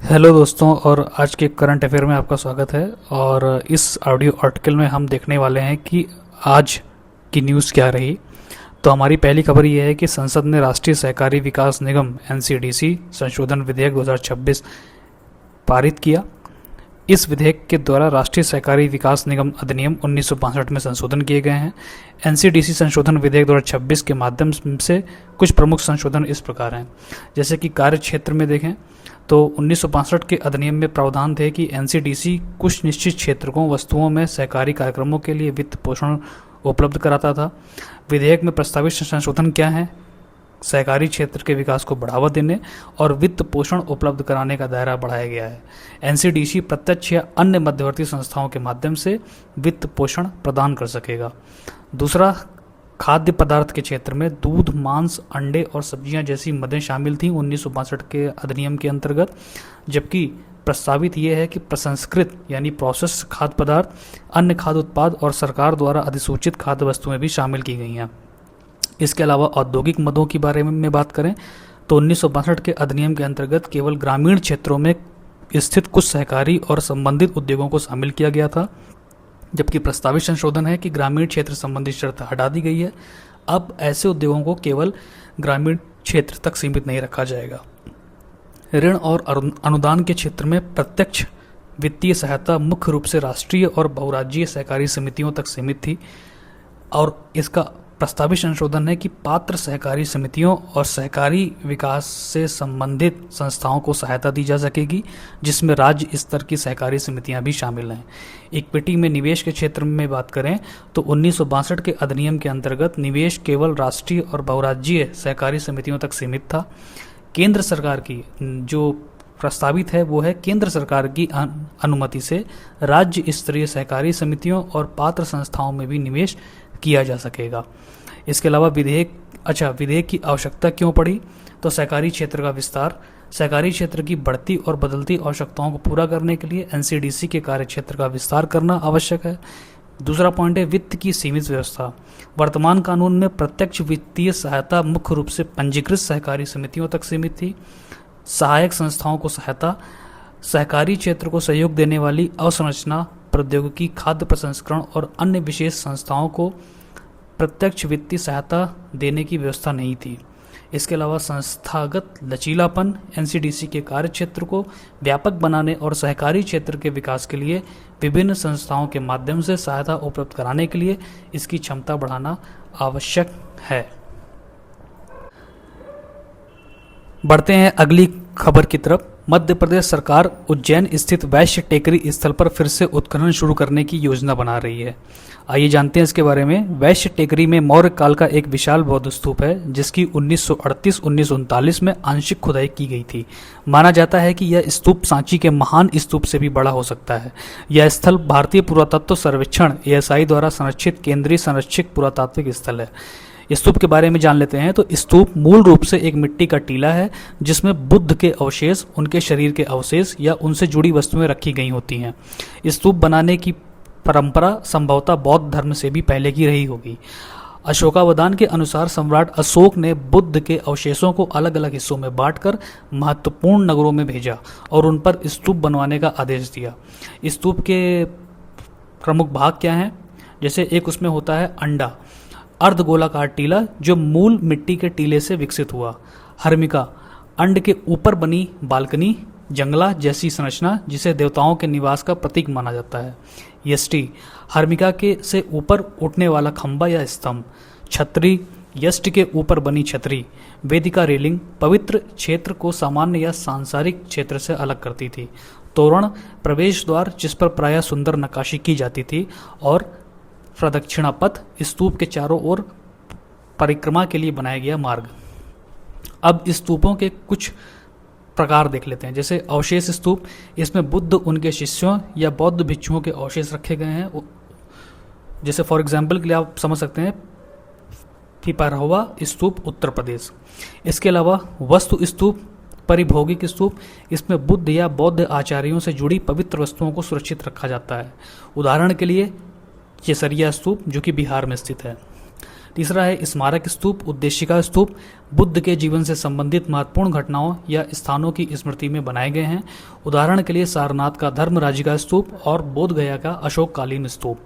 Hello दोस्तों, और आज के करंट अफेयर में आपका स्वागत है। और इस ऑडियो आर्टिकल में हम देखने वाले हैं कि आज की न्यूज़ क्या रही। तो हमारी पहली खबर यह है कि संसद ने राष्ट्रीय सहकारी विकास निगम एनसीडीसी संशोधन विधेयक 2026 पारित किया। इस विधेयक के द्वारा राष्ट्रीय सहकारी विकास निगम अधिनियम 1962 में संशोधन किए गए हैं। एनसीडीसी संशोधन विधेयक 2026 के माध्यम से कुछ प्रमुख संशोधन इस प्रकार हैं। जैसे कि कार्य क्षेत्र में देखें तो 1962 के अधिनियम में प्रावधान थे कि एनसीडीसी कुछ निश्चित क्षेत्रों वस्तुओं में सहकारी कार्यक्रमों के लिए वित्त पोषण उपलब्ध कराता था। विधेयक में प्रस्तावित संशोधन क्या है? सहकारी क्षेत्र के विकास को बढ़ावा देने और वित्त पोषण उपलब्ध कराने का दायरा बढ़ाया गया है। एनसीडीसी प्रत्यक्ष या अन्य मध्यवर्ती संस्थाओं के माध्यम से वित्त पोषण प्रदान कर सकेगा। दूसरा, खाद्य पदार्थ के क्षेत्र में दूध, मांस, अंडे और सब्जियां जैसी मदें शामिल थीं 1962 के अधिनियम के अंतर्गत। जबकि प्रस्तावित यह है कि प्रसंस्कृत यानी प्रोसेस खाद्य पदार्थ, अन्य खाद्य उत्पाद और सरकार द्वारा अधिसूचित खाद्य वस्तुएं भी शामिल की गई हैं। इसके अलावा औद्योगिक मदों के बारे में बात करें तो 1962 के अधिनियम के अंतर्गत केवल ग्रामीण क्षेत्रों में स्थित कुछ सहकारी और संबंधित उद्योगों को शामिल किया गया था। जबकि प्रस्तावित संशोधन है कि ग्रामीण क्षेत्र संबंधी शर्त हटा दी गई है। अब ऐसे उद्योगों को केवल ग्रामीण क्षेत्र तक सीमित नहीं रखा जाएगा। ऋण और अनुदान के क्षेत्र में प्रत्यक्ष वित्तीय सहायता मुख्य रूप से राष्ट्रीय और बहुराज्यीय सहकारी समितियों तक सीमित थी। और इसका प्रस्तावित संशोधन है कि पात्र सहकारी समितियों और सहकारी विकास से संबंधित संस्थाओं को सहायता दी जा सकेगी, जिसमें राज्य स्तर की सहकारी समितियां भी शामिल हैं। इक्विटी में निवेश के क्षेत्र में बात करें तो 1962 के अधिनियम के अंतर्गत निवेश केवल राष्ट्रीय और बहुराज्यीय सहकारी समितियों तक सीमित था। केंद्र सरकार की जो प्रस्तावित है वो है केंद्र सरकार की अनुमति से राज्य स्तरीय सहकारी समितियों और पात्र संस्थाओं में भी निवेश किया जा सकेगा। इसके अलावा विधेयक की आवश्यकता क्यों पड़ी? तो सहकारी क्षेत्र का विस्तार, सहकारी क्षेत्र की बढ़ती और बदलती आवश्यकताओं को पूरा करने के लिए एनसीडीसी के कार्य क्षेत्र का विस्तार करना आवश्यक है। दूसरा पॉइंट है वित्त की सीमित व्यवस्था। वर्तमान कानून में प्रत्यक्ष वित्तीय सहायता मुख्य रूप से पंजीकृत सहकारी समितियों तक सीमित थी। सहायक संस्थाओं को सहायता, सहकारी क्षेत्र को सहयोग देने वाली अवसंरचना, प्रौद्योगिकी, खाद्य प्रसंस्करण और अन्य विशेष संस्थाओं को प्रत्यक्ष वित्तीय सहायता देने की व्यवस्था नहीं थी। इसके अलावा संस्थागत लचीलापन एनसीडीसी के कार्य क्षेत्र को व्यापक बनाने और सहकारी क्षेत्र के विकास के लिए विभिन्न संस्थाओं के माध्यम से सहायता उपलब्ध कराने के लिए इसकी क्षमता बढ़ाना आवश्यक है। बढ़ते हैं अगली खबर की तरफ। मध्य प्रदेश सरकार उज्जैन स्थित वैश्य टेकरी स्थल पर फिर से उत्खनन शुरू करने की योजना बना रही है। आइए जानते हैं इसके बारे में। वैश्य टेकरी में मौर्य काल का एक विशाल बौद्ध स्तूप है, जिसकी 1938-1939 में आंशिक खुदाई की गई थी। माना जाता है कि यह स्तूप सांची के महान स्तूप से भी बड़ा हो सकता है। यह स्थल भारतीय पुरातत्व सर्वेक्षण ASI द्वारा संरक्षित केंद्रीय संरक्षित पुरातात्विक स्थल है। स्तूप के बारे में जान लेते हैं। तो स्तूप मूल रूप से एक मिट्टी का टीला है जिसमें बुद्ध के अवशेष, उनके शरीर के अवशेष या उनसे जुड़ी वस्तुएं रखी गई होती हैं। स्तूप बनाने की परंपरा संभवतः बौद्ध धर्म से भी पहले की रही होगी। अशोकावदान के अनुसार सम्राट अशोक ने बुद्ध के अवशेषों को अलग अलग हिस्सों में बांटकर महत्वपूर्ण नगरों में भेजा और उन पर स्तूप बनवाने का आदेश दिया। स्तूप के प्रमुख भाग क्या हैं? जैसे एक उसमें होता है अंडा, अर्धगोलाकार टीला जो मूल मिट्टी के टीले से विकसित हुआ। हर्मिका, अंड के ऊपर बनी बालकनी, जंगला जैसी संरचना जिसे देवताओं के निवास का प्रतीक माना जाता है। यष्टि, हर्मिका के से ऊपर उठने वाला खंबा या स्तंभ। छतरी, यष्टि के ऊपर बनी छतरी। वेदिका, रेलिंग पवित्र क्षेत्र को सामान्य या सांसारिक क्षेत्र से अलग करती थी। तोरण, प्रवेश द्वार जिस पर प्रायः सुंदर नक्काशी की जाती थी। और प्रदक्षिणा पथ, स्तूप के चारों ओर परिक्रमा के लिए बनाया गया मार्ग। अब स्तूपों के कुछ प्रकार देख लेते हैं। जैसे अवशेष स्तूप, इसमें बुद्ध, उनके शिष्यों या बौद्ध भिक्षुओं के अवशेष रखे गए हैं। जैसे फॉर एग्जाम्पल के लिए आप समझ सकते हैं पिपरहवा स्तूप, उत्तर प्रदेश। इसके अलावा वस्तु स्तूप, परिभोगिक स्तूप, इसमें बुद्ध या बौद्ध आचार्यों से जुड़ी पवित्र वस्तुओं को सुरक्षित रखा जाता है। उदाहरण के लिए केसरिया स्तूप जो कि बिहार में स्थित है। तीसरा है स्मारक स्तूप, उद्देशिका स्तूप, बुद्ध के जीवन से संबंधित महत्वपूर्ण घटनाओं या स्थानों की स्मृति में बनाए गए हैं। उदाहरण के लिए सारनाथ का धर्मराजिका स्तूप और बोध गया का अशोककालीन स्तूप।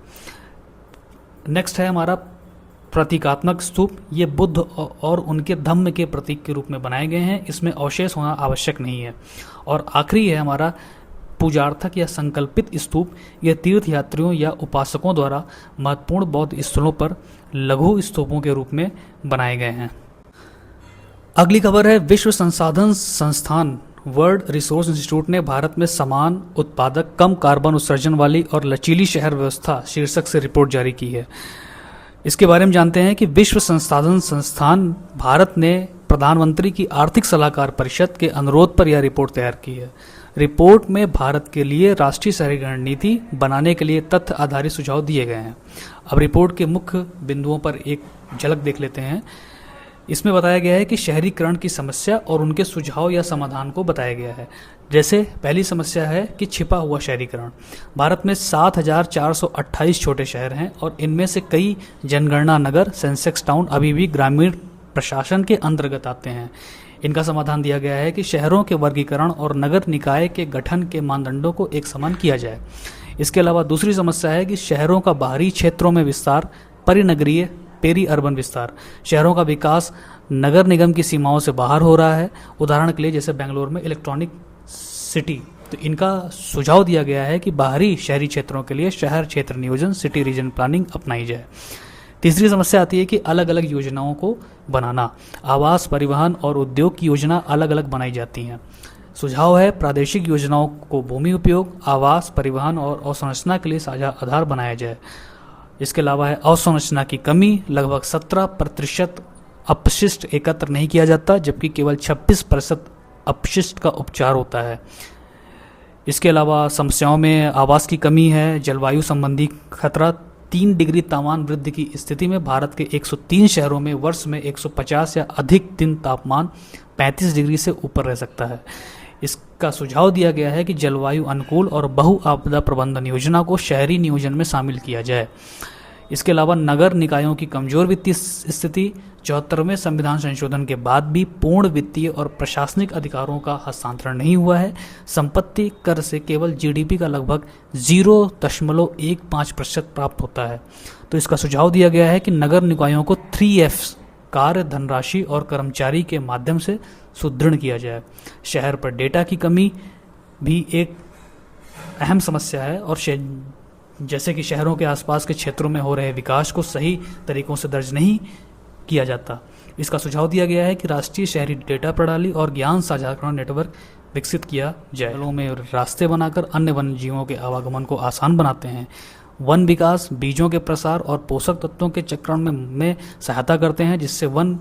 नेक्स्ट है हमारा प्रतीकात्मक स्तूप। ये बुद्ध और उनके धम्म के प्रतीक के रूप में बनाए गए हैं, इसमें अवशेष होना आवश्यक नहीं है। और आखिरी है हमारा पूजार्थक या संकल्पित स्तूप। ये तीर्थ यात्रियों या उपासकों द्वारा महत्वपूर्ण बौद्ध स्थलों पर लघु स्तूपों के रूप में बनाए गए हैं। अगली खबर है विश्व संसाधन संस्थान वर्ल्ड रिसोर्स इंस्टीट्यूट ने भारत में समान, उत्पादक, कम कार्बन उत्सर्जन वाली और लचीली शहर व्यवस्था शीर्षक से रिपोर्ट जारी की है। इसके बारे में जानते हैं कि विश्व संसाधन संस्थान भारत ने प्रधानमंत्री की आर्थिक सलाहकार परिषद के अनुरोध पर यह रिपोर्ट तैयार की है। रिपोर्ट में भारत के लिए राष्ट्रीय शहरी रणनीति बनाने के लिए तथ्य आधारित सुझाव दिए गए हैं। अब रिपोर्ट के मुख्य बिंदुओं पर एक झलक देख लेते हैं। इसमें बताया गया है कि शहरीकरण की समस्या और उनके सुझाव या समाधान को बताया गया है। जैसे पहली समस्या है कि छिपा हुआ शहरीकरण। भारत में 7,428 छोटे शहर हैं और इनमें से कई जनगणना नगर, सेंसेक्स टाउन अभी भी ग्रामीण प्रशासन के अंतर्गत आते हैं। इनका समाधान दिया गया है कि शहरों के वर्गीकरण और नगर निकाय के गठन के मानदंडों को एक समान किया जाए। इसके अलावा दूसरी समस्या है कि शहरों का बाहरी क्षेत्रों में विस्तार, परिनगरीय पेरी अर्बन विस्तार। शहरों का विकास नगर निगम की सीमाओं से बाहर हो रहा है। उदाहरण के लिए जैसे बेंगलोर में इलेक्ट्रॉनिक सिटी। तो इनका सुझाव दिया गया है कि बाहरी शहरी क्षेत्रों के लिए शहर क्षेत्र नियोजन, सिटी रीजन प्लानिंग अपनाई जाए। तीसरी समस्या आती है कि अलग अलग योजनाओं को बनाना। आवास, परिवहन और उद्योग की योजना अलग अलग बनाई जाती हैं। सुझाव है प्रादेशिक योजनाओं को भूमि उपयोग, आवास, परिवहन और अवसंरचना के लिए साझा आधार बनाया जाए। इसके अलावा है अवसंरचना की कमी। लगभग 17% अपशिष्ट एकत्र नहीं किया जाता, जबकि केवल 26% अपशिष्ट का उपचार होता है। इसके अलावा समस्याओं में आवास की कमी है, जलवायु संबंधी खतरा। 3 डिग्री तापमान वृद्धि की स्थिति में भारत के 103 शहरों में वर्ष में 150 या अधिक दिन तापमान 35 डिग्री से ऊपर रह सकता है। इसका सुझाव दिया गया है कि जलवायु अनुकूल और बहु आपदा प्रबंधन योजना को शहरी नियोजन में शामिल किया जाए। इसके अलावा नगर निकायों की कमजोर वित्तीय स्थिति। 74वें संविधान संशोधन के बाद भी पूर्ण वित्तीय और प्रशासनिक अधिकारों का हस्तांतरण नहीं हुआ है। संपत्ति कर से केवल जीडीपी का लगभग 0.15% प्राप्त होता है। तो इसका सुझाव दिया गया है कि नगर निकायों को 3Fs कार्य, धनराशि और कर्मचारी के माध्यम से सुदृढ़ किया जाए। शहर पर डेटा की कमी भी एक अहम समस्या है और जैसे कि शहरों के आसपास के क्षेत्रों में हो रहे विकास को सही तरीकों से दर्ज नहीं किया जाता। इसका सुझाव दिया गया है कि राष्ट्रीय शहरी डेटा प्रणाली और ज्ञान साझाकरण नेटवर्क विकसित किया जाए। जंगलों में रास्ते बनाकर अन्य वन्य जीवों के आवागमन को आसान बनाते हैं। वन विकास बीजों के प्रसार और पोषक तत्वों के चक्रण में सहायता करते हैं, जिससे वन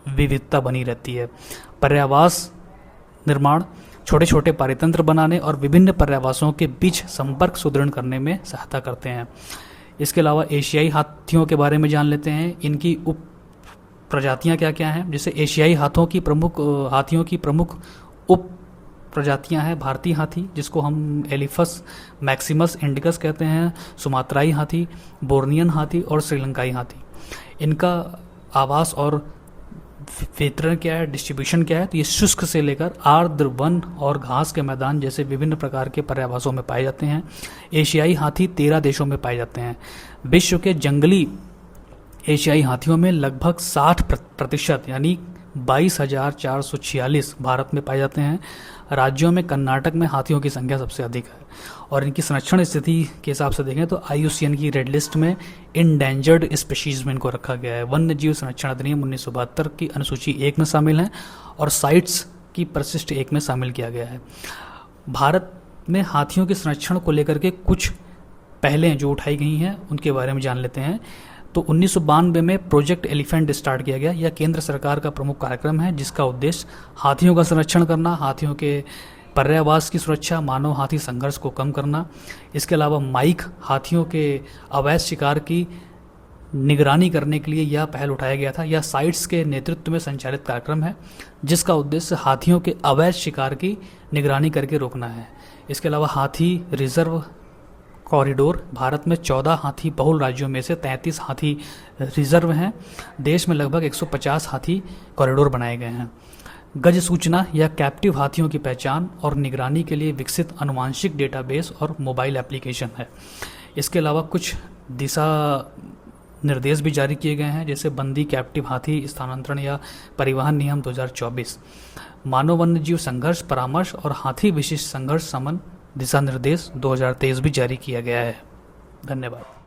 विविधता बनी रहती है। पर्यावास निर्माण छोटे छोटे पारितंत्र बनाने और विभिन्न पर्यावासों के बीच संपर्क सुदृढ़ करने में सहायता करते हैं। इसके अलावा एशियाई हाथियों के बारे में जान लेते हैं। इनकी उप प्रजातियाँ क्या क्या हैं। जैसे एशियाई हाथियों की प्रमुख उप प्रजातियाँ हैं भारतीय हाथी, जिसको हम एलिफस मैक्सिमस इंडिकस कहते हैं, सुमात्राई हाथी, बोर्नियन हाथी और श्रीलंकाई हाथी। इनका आवास और वितरण क्या है, डिस्ट्रीब्यूशन क्या है, तो ये शुष्क से लेकर आर्द्र वन और घास के मैदान जैसे विभिन्न प्रकार के पर्यावासों में पाए जाते हैं। एशियाई हाथी 13 देशों में पाए जाते हैं। विश्व के जंगली एशियाई हाथियों में लगभग 60% यानी 22,446 भारत में पाए जाते हैं। राज्यों में कर्नाटक में हाथियों की संख्या सबसे अधिक है और इनकी संरक्षण स्थिति के हिसाब से देखें तो IUCN की रेड लिस्ट में इंडेंजर्ड स्पीशीज में इनको रखा गया है। वन्य जीव संरक्षण अधिनियम 1972 की अनुसूची 1 में शामिल है और साइट्स की परिशिष्ट 1 में शामिल किया गया है। भारत में हाथियों के संरक्षण को लेकर के कुछ पहलें जो उठाई गई हैं उनके बारे में जान लेते हैं। तो 1992 में प्रोजेक्ट एलिफेंट स्टार्ट किया गया। यह केंद्र सरकार का प्रमुख कार्यक्रम है, जिसका उद्देश्य हाथियों का संरक्षण करना, हाथियों के पर्यावास की सुरक्षा, मानव हाथी संघर्ष को कम करना। इसके अलावा माइक हाथियों के अवैध शिकार की निगरानी करने के लिए यह पहल उठाया गया था। यह साइट्स के नेतृत्व में संचालित कार्यक्रम है, जिसका उद्देश्य हाथियों के अवैध शिकार की निगरानी करके रोकना है। इसके अलावा हाथी रिजर्व कॉरिडोर। भारत में 14 हाथी बहुल राज्यों में से 33 हाथी रिजर्व हैं। देश में लगभग 150 हाथी कॉरिडोर बनाए गए हैं। गज सूचना या कैप्टिव हाथियों की पहचान और निगरानी के लिए विकसित आनुवांशिक डेटाबेस और मोबाइल एप्लीकेशन है। इसके अलावा कुछ दिशा निर्देश भी जारी किए गए हैं, जैसे बंदी कैप्टिव हाथी स्थानांतरण या परिवहन नियम 2024, मानव वन्यजीव संघर्ष परामर्श और हाथी विशिष्ट संघर्ष शमन दिशा निर्देश 2023 भी जारी किया गया है। धन्यवाद।